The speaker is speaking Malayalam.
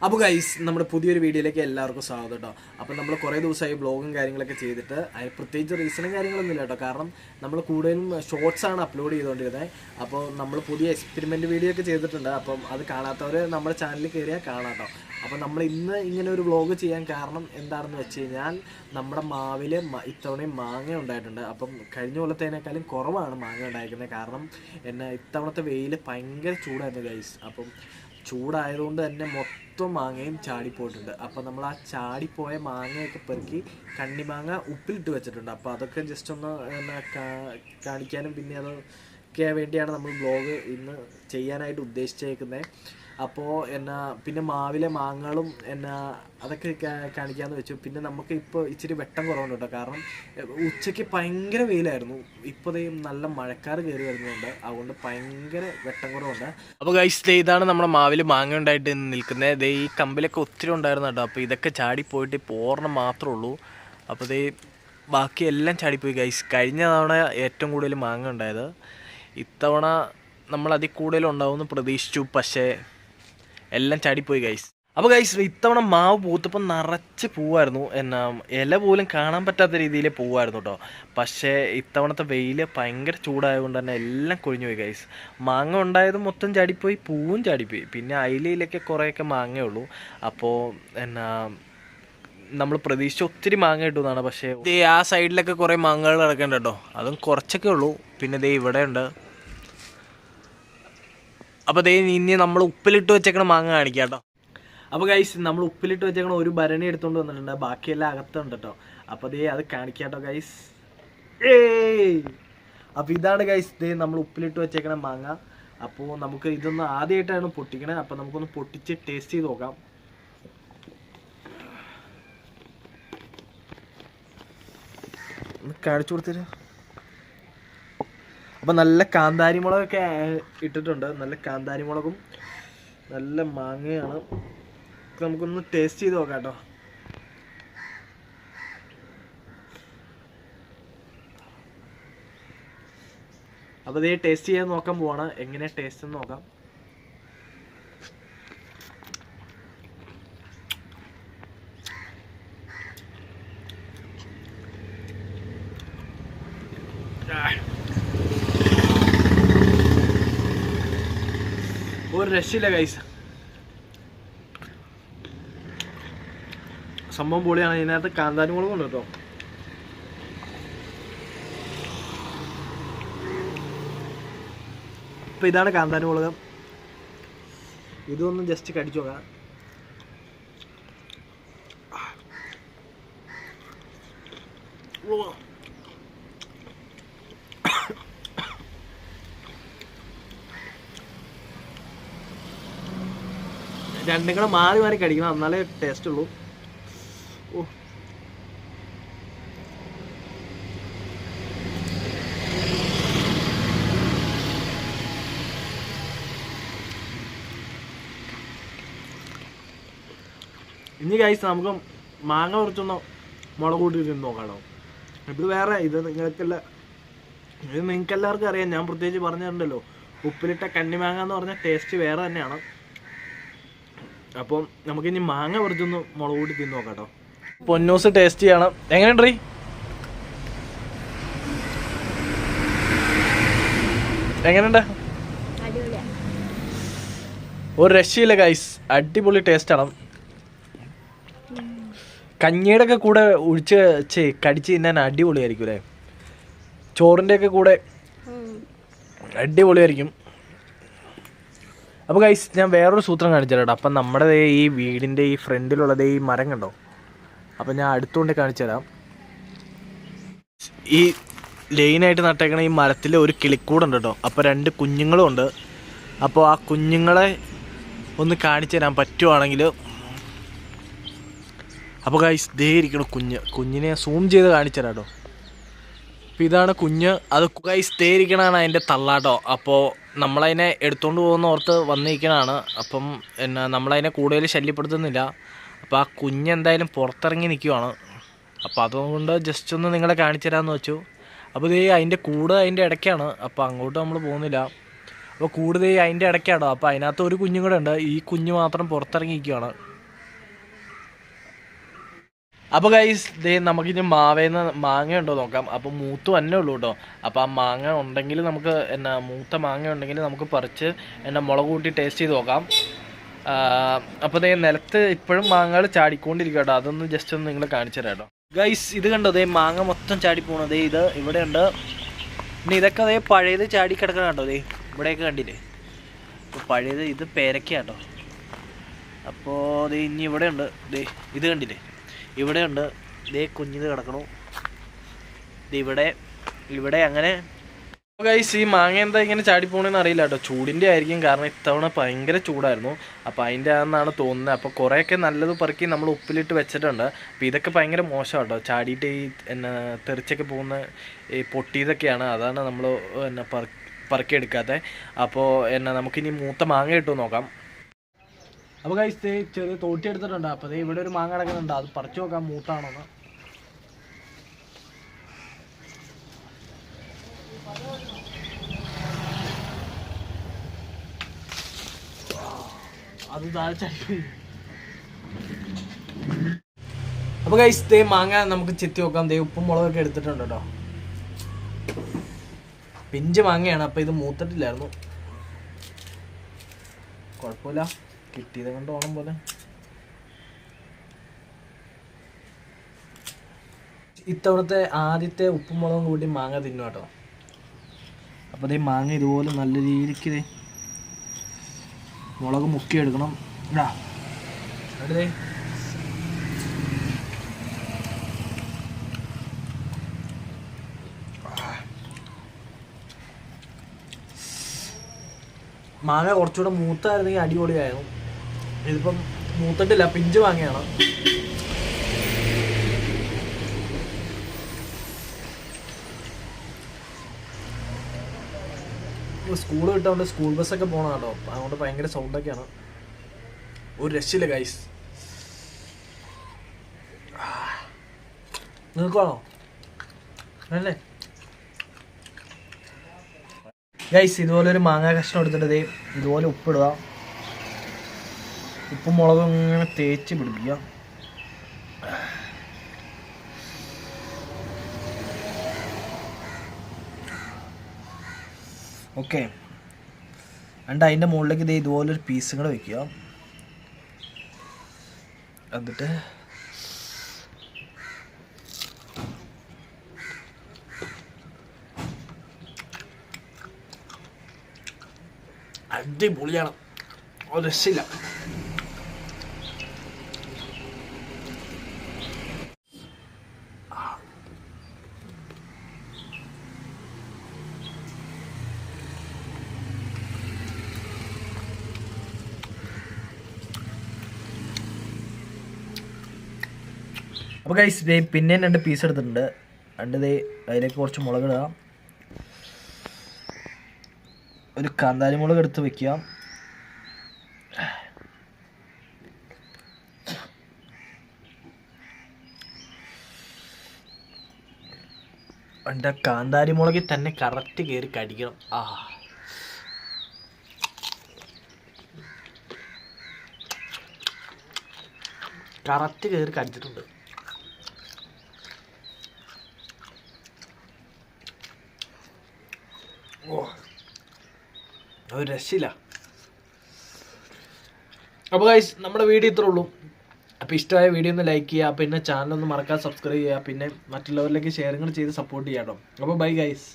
അപ്പോൾ ഗൈസ് നമ്മുടെ പുതിയൊരു വീഡിയോയിലേക്ക് എല്ലാവർക്കും സ്വാഗതം കേട്ടോ. അപ്പോൾ നമ്മൾ കുറേ ദിവസമായി ബ്ലോഗും കാര്യങ്ങളൊക്കെ ചെയ്തിട്ട് അതിന് പ്രത്യേകിച്ച് റീസണും കാര്യങ്ങളൊന്നും ഇല്ല കേട്ടോ. കാരണം നമ്മൾ കൂടുതലും ഷോർട്സാണ് അപ്ലോഡ് ചെയ്തുകൊണ്ടിരുന്നത്. അപ്പോൾ നമ്മൾ പുതിയ എക്സ്പെരിമെൻറ്റ് വീഡിയോ ഒക്കെ ചെയ്തിട്ടുണ്ട്. അപ്പം അത് കാണാത്തവർ നമ്മുടെ ചാനലിൽ കയറിയാൽ കാണാം കേട്ടോ. അപ്പോൾ നമ്മൾ ഇന്ന് ഇങ്ങനെ ഒരു വ്ളോഗ് ചെയ്യാൻ കാരണം എന്താണെന്ന് വെച്ച് കഴിഞ്ഞാൽ നമ്മുടെ മാവിൽ ഇത്തവണയും മാങ്ങ ഉണ്ടായിട്ടുണ്ട്. അപ്പം കഴിഞ്ഞ കൊല്ലത്തേനേക്കാളും കുറവാണ് മാങ്ങ ഉണ്ടായിരിക്കുന്നത്. കാരണം എന്നെ ഇത്തവണത്തെ വെയിൽ ഭയങ്കര ചൂടായിരുന്നു ഗൈസ്. അപ്പം ചൂടായതുകൊണ്ട് തന്നെ മൊത്തം മാങ്ങയും ചാടിപ്പോയിട്ടുണ്ട്. അപ്പോൾ നമ്മൾ ആ ചാടിപ്പോയ മാങ്ങയൊക്കെ പെറുക്കി കണ്ണിമാങ്ങ ഉപ്പിലിട്ട് വെച്ചിട്ടുണ്ട്. അപ്പോൾ അതൊക്കെ ജസ്റ്റ് ഒന്ന് കാണിക്കാനും പിന്നെ അതൊക്കെ വേണ്ടിയാണ് നമ്മൾ വ്ളോഗ് ഇന്ന് ചെയ്യാനായിട്ട് ഉദ്ദേശിച്ചേക്കുന്നത്. അപ്പോൾ പിന്നെ മാവിലെ മാങ്ങകളും അതൊക്കെ കാണിക്കാമെന്ന് വെച്ചു. പിന്നെ നമുക്ക് ഇപ്പോൾ ഇച്ചിരി വെട്ടം കുറവുണ്ട് കേട്ടോ. കാരണം ഉച്ചയ്ക്ക് ഭയങ്കര വെയിലായിരുന്നു. ഇപ്പോൾ നല്ല മഴക്കാറ് കയറി വരുന്നുണ്ട്. അതുകൊണ്ട് ഭയങ്കര വെട്ടം കുറവുണ്ട്. അപ്പോൾ ഗൈസ് ഇതാണ് നമ്മുടെ മാവിൽ മാങ്ങ ഉണ്ടായിട്ട് നിൽക്കുന്നത്. ഈ കമ്പിലൊക്കെ ഒത്തിരി ഉണ്ടായിരുന്നു കേട്ടോ. അപ്പോൾ ഇതൊക്കെ ചാടിപ്പോയിട്ട് പോർണ്ണം മാത്രമേ ഉള്ളൂ. അപ്പോൾ ബാക്കി എല്ലാം ചാടിപ്പോയി ഗൈസ്. കഴിഞ്ഞ തവണ ഏറ്റവും കൂടുതൽ മാങ്ങ ഉണ്ടായത്. ഇത്തവണ നമ്മൾ അതിൽ കൂടുതലുണ്ടാവുമെന്ന് പ്രതീക്ഷിച്ചു, പക്ഷേ എല്ലാം ചാടിപ്പോയി ഗൈസ്. അപ്പോൾ ഗൈസ് ഇത്തവണ മാവ് പൂത്തപ്പം നിറച്ച് പൂവായിരുന്നു. ഇല പോലും കാണാൻ പറ്റാത്ത രീതിയിൽ പൂവായിരുന്നു കേട്ടോ. പക്ഷേ ഇത്തവണത്തെ വെയിൽ ഭയങ്കര ചൂടായതുകൊണ്ട് തന്നെ എല്ലാം കൊഴിഞ്ഞു പോയി ഗൈസ്. മാങ്ങ ഉണ്ടായത് മൊത്തം ചാടിപ്പോയി, പൂവും ചാടിപ്പോയി. പിന്നെ അയിലയിലൊക്കെ കുറേയൊക്കെ മാങ്ങയേ ഉള്ളൂ. അപ്പോൾ നമ്മൾ പ്രതീക്ഷിച്ച ഒത്തിരി മാങ്ങ കിട്ടുന്നതാണ്. പക്ഷേ ആ സൈഡിലൊക്കെ കുറേ മാങ്ങകൾ കിടക്കേണ്ട കേട്ടോ. അതും കുറച്ചൊക്കെ ഉള്ളൂ. പിന്നെ ഇവിടെ ഉണ്ട്. അപ്പോൾ ഇനി നമ്മൾ ഉപ്പിലിട്ട് വെച്ചേക്കണ മാങ്ങ കാണിക്കാം കേട്ടോ. അപ്പോൾ ഗൈസ് നമ്മൾ ഉപ്പിലിട്ട് വെച്ചേക്കണ ഒരു ഭരണി എടുത്തുകൊണ്ട് വന്നിട്ടുണ്ട്. ബാക്കിയെല്ലാം അകത്തുണ്ട് കേട്ടോ. അപ്പോൾ അത് കാണിക്കാം കേട്ടോ ഗൈസ്. അപ്പോൾ ഇതാണ് ഗൈസ് നമ്മൾ ഉപ്പിലിട്ട് വെച്ചേക്കണ മാങ്ങ. അപ്പോൾ നമുക്ക് ഇതൊന്ന് ആദ്യമായിട്ടാണ് പൊട്ടിക്കണേ. അപ്പോൾ നമുക്കൊന്ന് പൊട്ടിച്ച് ടേസ്റ്റ് ചെയ്ത് നോക്കാം. ഒന്ന് കാണിച്ചു കൊടുത്തരും. അപ്പം നല്ല കാന്താരി മുളകൊക്കെ ഇട്ടിട്ടുണ്ട്. നല്ല കാന്താരി മുളകും നല്ല മാങ്ങയാണ്. നമുക്കൊന്ന് ടേസ്റ്റ് ചെയ്ത് നോക്കാം കേട്ടോ. അപ്പോൾ ടേസ്റ്റ് ചെയ്യാൻ നോക്കാൻ പോവാണ്. എങ്ങനെ ടേസ്റ്റ് എന്ന് നോക്കാം. ഒരു രക്ഷയില്ല ഗൈസ്. സംഭവം പൊളിയാണ്. ഇതിനകത്ത് കാന്താരി മുളകും ഉണ്ട് കേട്ടോ. ഇപ്പം ഇതാണ് കാന്താരി മുളക്. ഇതൊന്നും ജസ്റ്റ് കടിച്ചു നോക്കാം. രണ്ടും കൂടെ മാറി മാറി കടിക്കണം, എന്നാലേ ടേസ്റ്റ് ഉള്ളൂ. ഓ ഇനി ഗൈസ് നമുക്ക് മാങ്ങ കുറച്ചൊന്ന് മുളക് കൂട്ടി തിന്ന് നോക്കാണോ. ഇത് വേറെ ഇത് നിങ്ങൾക്കെല്ലാവർക്കും അറിയാം. ഞാൻ പ്രത്യേകിച്ച് പറഞ്ഞിട്ടുണ്ടല്ലോ, ഉപ്പിലിട്ട കണ്ണിമാങ്ങ എന്ന് പറഞ്ഞ ടേസ്റ്റ് വേറെ തന്നെയാണ്. അപ്പം നമുക്കിനി മാങ്ങ കുറച്ചൊന്ന് മുളക് കൂട്ടി തിന്ന് നോക്കാം കേട്ടോ. പൊന്നൂസ് ടേസ്റ്റ് ചെയ്യണം. എങ്ങനെയുണ്ട്? എങ്ങനെയുണ്ട്? ഒരു രക്ഷയില്ല ഗൈസ്. അടിപൊളി ടേസ്റ്റാണ്. കഞ്ഞിയുടെ ഒക്കെ കൂടെ ഒഴിച്ച് കടിച്ച് തിന്നാൻ അടിപൊളിയായിരിക്കും അല്ലേ. ചോറിൻ്റെ ഒക്കെ കൂടെ അടിപൊളിയായിരിക്കും. അപ്പോൾ ഗൈസ് ഞാൻ വേറൊരു സൂത്രം കാണിച്ചു തരാം. അപ്പം നമ്മുടെ ഈ വീടിൻ്റെ ഈ ഫ്രണ്ടിലുള്ളത് ഈ മരം കണ്ടോ. അപ്പം ഞാൻ അടുത്തുകൊണ്ട് കാണിച്ചു തരാം. ഈ ലൈനായിട്ട് നട്ടേക്കണ ഈ മരത്തിൽ ഒരു കിളിക്കൂടുണ്ട് കേട്ടോ. അപ്പോൾ 2 കുഞ്ഞുങ്ങളും ഉണ്ട്. അപ്പോൾ ആ കുഞ്ഞുങ്ങളെ ഒന്ന് കാണിച്ചു തരാൻ പറ്റുവാണെങ്കിൽ. അപ്പോൾ ഗൈസ് ഇരിക്കണം കുഞ്ഞിനെ സൂം ചെയ്ത് കാണിച്ചു തരാം കേട്ടോ. അപ്പോൾ ഇതാണ് കുഞ്ഞ്. അത് ഗൈസ് ഇരിക്കണതാണ് അതിൻ്റെ തള്ളാട്ടോ. അപ്പോൾ നമ്മളതിനെ എടുത്തുകൊണ്ട് പോകുന്ന ഓർത്ത് വന്നിരിക്കണതാണ്. അപ്പം നമ്മളതിനെ കൂടുതൽ ശല്യപ്പെടുത്തുന്നില്ല. അപ്പോൾ ആ കുഞ്ഞെന്തായാലും പുറത്തിറങ്ങി നിൽക്കുവാണ്. അപ്പോൾ അതുകൊണ്ട് ജസ്റ്റ് ഒന്ന് നിങ്ങളെ കാണിച്ചു തരാമെന്ന് വെച്ചു. അപ്പോൾ അതിൻ്റെ കൂടെ അതിൻ്റെ ഇടയ്ക്കാണ്. അപ്പോൾ അങ്ങോട്ട് നമ്മൾ പോകുന്നില്ല. അപ്പോൾ കൂടുതൽ അതിൻ്റെ ഇടയ്ക്കാണോ. അപ്പോൾ അതിനകത്ത് ഒരു കുഞ്ഞും കൂടെ ഉണ്ട്. ഈ കുഞ്ഞ് മാത്രം പുറത്തിറങ്ങിയിരിക്കുകയാണ്. അപ്പോൾ ഗൈസ് നമുക്കിനി മാവേന്ന് മാങ്ങ ഉണ്ടോ നോക്കാം. അപ്പോൾ മൂത്ത് തന്നെ ഉള്ളൂ കേട്ടോ. അപ്പോൾ ആ മാങ്ങ ഉണ്ടെങ്കിൽ നമുക്ക് മൂത്ത മാങ്ങ ഉണ്ടെങ്കിൽ നമുക്ക് പറിച്ച് മുളക് കൂട്ടി ടേസ്റ്റ് ചെയ്ത് നോക്കാം. അപ്പോൾ നിലത്ത് ഇപ്പോഴും മാങ്ങകൾ ചാടിക്കൊണ്ടിരിക്കുക കേട്ടോ. അതൊന്ന് ജസ്റ്റ് ഒന്ന് നിങ്ങൾ കാണിച്ചു തരാം കേട്ടോ. ഗൈസ് ഇത് കണ്ടോ, മാങ്ങ മൊത്തം ചാടിപ്പോണത് ഇത് ഇവിടെ ഉണ്ട്. ഇനി ഇതൊക്കെ പഴയത് ചാടി കിടക്കണം കേട്ടോ. ഇവിടെയൊക്കെ കണ്ടില്ലേ. അപ്പോൾ പഴയത് ഇത് പേരക്ക കേട്ടോ. അപ്പോൾ ഇനി ഇവിടെ ഉണ്ട്. ഇത് കണ്ടില്ലേ, ഇവിടെ ഉണ്ട്. കുഞ്ഞിത് കിടക്കണു. ഇവിടെ അങ്ങനെ. ഗൈസ് ഈ മാങ്ങ എന്താ ഇങ്ങനെ ചാടിപ്പോണെന്ന് അറിയില്ല കേട്ടോ. ചൂടിൻ്റെ ആയിരിക്കും, കാരണം ഇത്തവണ ഭയങ്കര ചൂടായിരുന്നു. അപ്പോൾ അതിൻ്റെ ആണെന്നാണ് തോന്നുന്നത്. അപ്പോൾ കുറേയൊക്കെ നല്ലത് പെറുക്കി നമ്മൾ ഉപ്പിലിട്ട് വെച്ചിട്ടുണ്ട്. അപ്പോൾ ഇതൊക്കെ ഭയങ്കര മോശം കേട്ടോ. ചാടിയിട്ട് ഈ തെറിച്ചൊക്കെ പോകുന്ന ഈ പൊട്ടിയതൊക്കെയാണ്. അതാണ് നമ്മൾ പെറുക്കിയെടുക്കാത്തത്. അപ്പോൾ നമുക്കിനി മൂത്ത മാങ്ങ ഇട്ടു നോക്കാം. അപ്പോൾ ഗൈസ് ചെറിയ തോട്ടി എടുത്തിട്ടുണ്ട്. അപ്പോൾ ഇവിടെ ഒരു മാങ്ങ കിടക്കുന്നുണ്ട്. അത് പറിച്ചു നോക്കാം മൂത്താണോന്ന്. അത് താഴ്ച. അപ്പോൾ ഗൈസ് മാങ്ങ നമുക്ക് ചെത്തി നോക്കാം. ഉപ്പും മുളകൊക്കെ എടുത്തിട്ടുണ്ട് കേട്ടോ. പിഞ്ച് മാങ്ങയാണ്. അപ്പോൾ ഇത് മൂത്തിട്ടില്ലായിരുന്നു. കുഴപ്പമില്ല, കിട്ടിയത് കൊണ്ട് ഓണം പോലെ. ഇത്തവണത്തെ ആദ്യത്തെ ഉപ്പും മുളകും കൂടി മാങ്ങ തിന്നു കേട്ടോ. അപ്പോൾ മാങ്ങ ഇതുപോലെ നല്ല രീതിക്ക് മുളക് മുക്കിയെടുക്കണം. അടുത്തേ മാങ്ങ കുറച്ചുകൂടെ മൂത്തായിരുന്നെങ്കിൽ അടിപൊളിയായിരുന്നു. ഇതിപ്പം മൂത്തിട്ടില്ല, പിഞ്ച് മാങ്ങയാണ്. സ്കൂൾ വിട്ടുകൊണ്ട് സ്കൂൾ ബസ്സൊക്കെ പോകണം കേട്ടോ. അതുകൊണ്ട് ഭയങ്കര സൗണ്ടൊക്കെയാണ്. ഒരു രക്ഷയില്ല ഗൈസ്. നിങ്ങൾക്കാണോ അല്ലേ ഗൈസ്? ഇതുപോലെ ഒരു മാങ്ങ കഷ്ണം എടുത്തിട്ട് ഇതുപോലെ ഉപ്പിടുക. ഉപ്പും മുളകും ഇങ്ങനെ തേച്ച് പിടിപ്പിക്കുക. ഓക്കെ, എന്നിട്ട് അതിൻ്റെ മുകളിലേക്ക് ഇതുപോലൊരു പീസും കൂടെ വെക്കുക. എന്നിട്ട് അടിപൊളിയാണ്, ഒരു രക്ഷയില്ല. അപ്പോൾ ഗൈസ് പിന്നെ 2 പീസ് എടുത്തിട്ടുണ്ട്. അതിലേക്ക് കുറച്ച് മുളകിടുക. ഒരു കാന്താരി മുളക് എടുത്ത് വെക്കുക. എൻ്റെ കാന്താരി മുളകിൽ തന്നെ കറക്റ്റ് കയറി കടിക്കണം. കറക്റ്റ് കയറി കടിച്ചിട്ടുണ്ട്. ഒരു രക്ഷയില്ല. അപ്പോൾ ഗൈസ് നമ്മുടെ വീഡിയോ ഇത്രേ ഉള്ളൂ. അപ്പോൾ ഇഷ്ടമായ വീഡിയോ ഒന്ന് ലൈക്ക് ചെയ്യുക, പിന്നെ ചാനലൊന്ന് മറക്കാതെ സബ്സ്ക്രൈബ് ചെയ്യുക, പിന്നെ മറ്റുള്ളവരിലേക്ക് ഷെയറിങ് ചെയ്ത് സപ്പോർട്ട് ചെയ്യാം കേട്ടോ. അപ്പോൾ ബൈ ഗൈസ്.